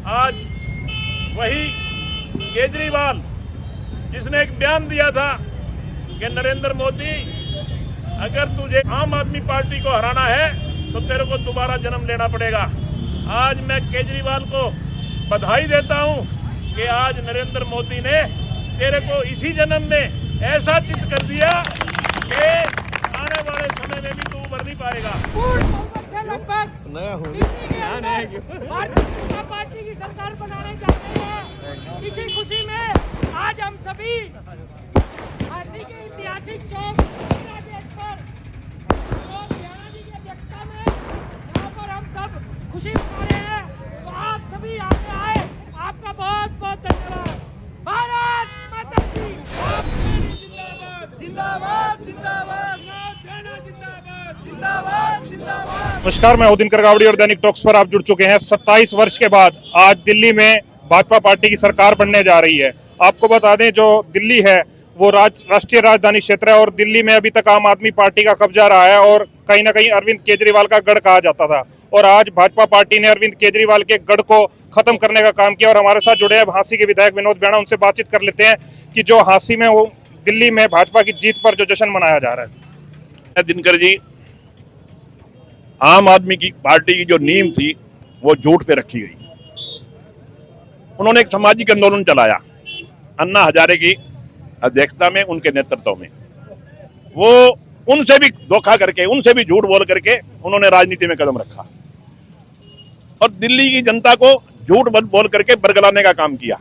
आज वही केजरीवाल जिसने एक बयान दिया था कि नरेंद्र मोदी, अगर तुझे आम आदमी पार्टी को हराना है तो तेरे को दोबारा जन्म लेना पड़ेगा। आज मैं केजरीवाल को बधाई देता हूं कि आज नरेंद्र मोदी ने तेरे को इसी जन्म में ऐसा चित कर दिया कि आने वाले समय में भी तू उभर नहीं पाएगा। भारतीय जनता पार्टी की सरकार बनाने चाहते हैं। इसी खुशी में आज हम सभी झांसी के ऐतिहासिक चौक पर हरियाणा जी की अध्यक्षता में यहाँ पर हम सब खुशी मना रहे हैं। तो आप सभी आगे आए, आपका बहुत बहुत धन्यवाद। भारत माता की जिंदाबाद जिंदाबाद जिंदाबाद जिंदाबाद जिंदाबाद। नमस्कार, मैं उदिन करगावड़ी और दैनिक टॉक्स पर आप जुड़ चुके हैं। 27 वर्ष के बाद आज दिल्ली में भाजपा पार्टी की सरकार बनने जा रही है। आपको बता दें, जो दिल्ली है वो राष्ट्रीय राजधानी क्षेत्र है और दिल्ली में अभी तक आम आदमी पार्टी का कब्जा रहा है और कहीं ना कहीं अरविंद केजरीवाल का गढ़ कहा जाता था। और आज भाजपा पार्टी ने अरविंद केजरीवाल के गढ़ को खत्म करने का काम किया। और हमारे साथ जुड़े हैं हांसी के विधायक विनोद बेड़ा, उनसे बातचीत कर लेते हैं कि जो हांसी में वो दिल्ली में भाजपा की जीत पर जो जश्न मनाया जा रहा है। दिनकर जी, आम आदमी की पार्टी की जो नींव थी वो झूठ पे रखी गई। उन्होंने एक सामाजिक आंदोलन चलाया अन्ना हजारे की अध्यक्षता में, उनके नेतृत्व में। वो उनसे भी धोखा करके, उनसे भी झूठ बोल करके उन्होंने राजनीति में कदम रखा और दिल्ली की जनता को झूठ बोल करके बरगलाने का काम किया।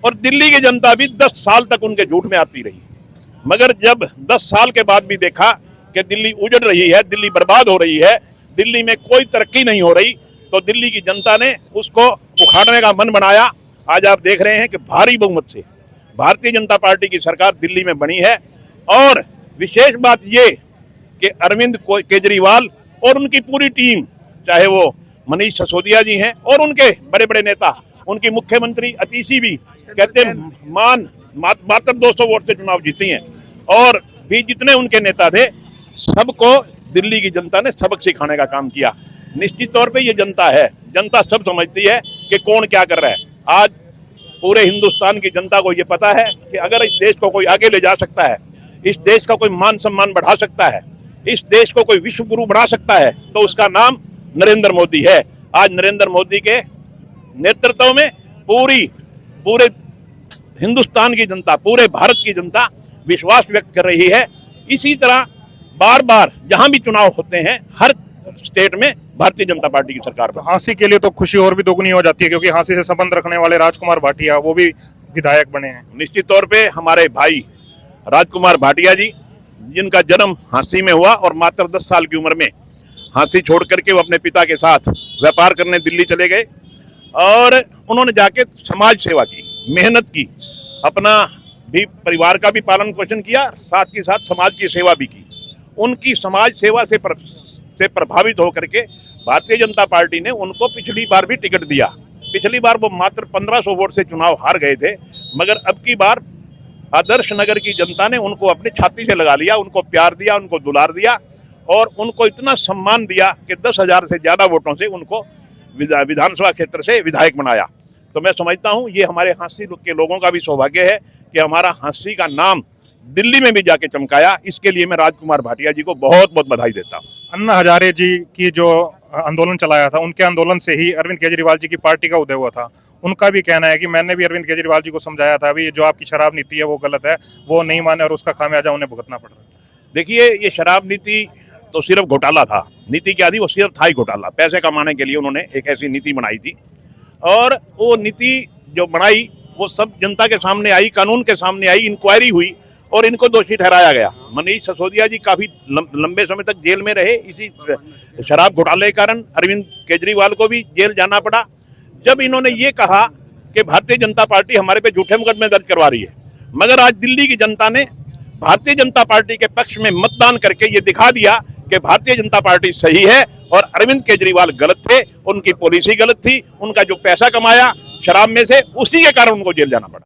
और दिल्ली की जनता भी 10 साल तक उनके झूठ में आती रही। मगर जब 10 साल के बाद भी देखा कि दिल्ली उजड़ रही है, दिल्ली बर्बाद हो रही है, दिल्ली में कोई तरक्की नहीं हो रही, तो दिल्ली की जनता ने उसको उखाड़ने का मन बनाया। आज आप देख रहे हैं कि भारी बहुमत से भारतीय जनता पार्टी की सरकार दिल्ली में बनी है। और विशेष बात ये कि अरविंद केजरीवाल और उनकी पूरी टीम, चाहे वो मनीष सिसोदिया जी हैं और उनके बड़े बड़े नेता, उनकी मुख्यमंत्री अतिशी भी कहते मात्र 200 वोट से चुनाव जीती हैं। और भी जितने उनके नेता थे, सबको दिल्ली की जनता ने सबक सिखाने का काम किया। निश्चित तौर पे ये जनता है, जनता सब समझती है कि कौन क्या कर रहा है। आज पूरे हिंदुस्तान की जनता को ये पता है कि अगर इस देश को कोई आगे ले जा सकता है, इस देश का कोई मान सम्मान बढ़ा सकता है, इस देश को कोई विश्व गुरु बना सकता है, तो उसका नाम नरेंद्र मोदी है। आज नरेंद्र मोदी के नेतृत्व में पूरे हिंदुस्तान की जनता, पूरे भारत की जनता विश्वास व्यक्त कर रही है। इसी तरह बार बार जहां भी चुनाव होते हैं, हर स्टेट में भारतीय जनता पार्टी की सरकार पर। हांसी के लिए तो खुशी और भी दोगुनी हो जाती है, क्योंकि हांसी से संबंध रखने वाले राजकुमार भाटिया वो भी विधायक बने हैं। निश्चित तौर पे हमारे भाई राजकुमार भाटिया जी, जिनका जन्म हांसी में हुआ और मात्र 10 साल की उम्र में हांसी छोड़ करके वो अपने पिता के साथ व्यापार करने दिल्ली चले गए और उन्होंने जाके समाज सेवा की, मेहनत की, अपना भी परिवार का भी पालन पोषण किया, साथ ही साथ समाज की सेवा भी की। उनकी समाज सेवा से प्रभावित होकर के भारतीय जनता पार्टी ने उनको पिछली बार भी टिकट दिया। पिछली बार वो मात्र 1500 वोट से चुनाव हार गए थे, मगर अब की बार आदर्श नगर की जनता ने उनको अपनी छाती से लगा लिया, उनको प्यार दिया, उनको दुलार दिया और उनको इतना सम्मान दिया कि 10,000 से ज्यादा वोटों से उनको विधानसभा क्षेत्र से विधायक बनाया। तो मैं समझता हूँ ये हमारे हांसी के लोगों का भी सौभाग्य है कि हमारा हांसी का नाम दिल्ली में भी जाके चमकाया। इसके लिए मैं राजकुमार भाटिया जी को बहुत बहुत बधाई देता हूँ। अन्ना हजारे जी की जो आंदोलन चलाया था, उनके आंदोलन से ही अरविंद केजरीवाल जी की पार्टी का उदय हुआ था। उनका भी कहना है कि मैंने भी अरविंद केजरीवाल जी को समझाया था, अभी जो आपकी शराब नीति है वो गलत है, वो नहीं माने और उसका खामियाजा उन्हें भुगतना पड़ रहा है। देखिए, ये शराब नीति तो सिर्फ घोटाला था, नीति क्या थी, वो सिर्फ था ही घोटाला। पैसे कमाने के लिए उन्होंने एक ऐसी नीति बनाई थी और वो नीति जो बनाई वो सब जनता के सामने आई, कानून के सामने आई, इंक्वायरी हुई और इनको दोषी ठहराया गया। मनीष सिसोदिया जी काफी लंबे समय तक जेल में रहे इसी शराब घोटाले के कारण। अरविंद केजरीवाल को भी जेल जाना पड़ा। जब इन्होंने ये कहा कि भारतीय जनता पार्टी हमारे पे झूठे मुकदमे दर्ज करवा रही है, मगर आज दिल्ली की जनता ने भारतीय जनता पार्टी के पक्ष में मतदान करके ये दिखा दिया कि भारतीय जनता पार्टी सही है और अरविंद केजरीवाल गलत थे, उनकी पॉलिसी गलत थी, उनका जो पैसा कमाया शराब में से, उसी के कारण उनको जेल जाना पड़ा।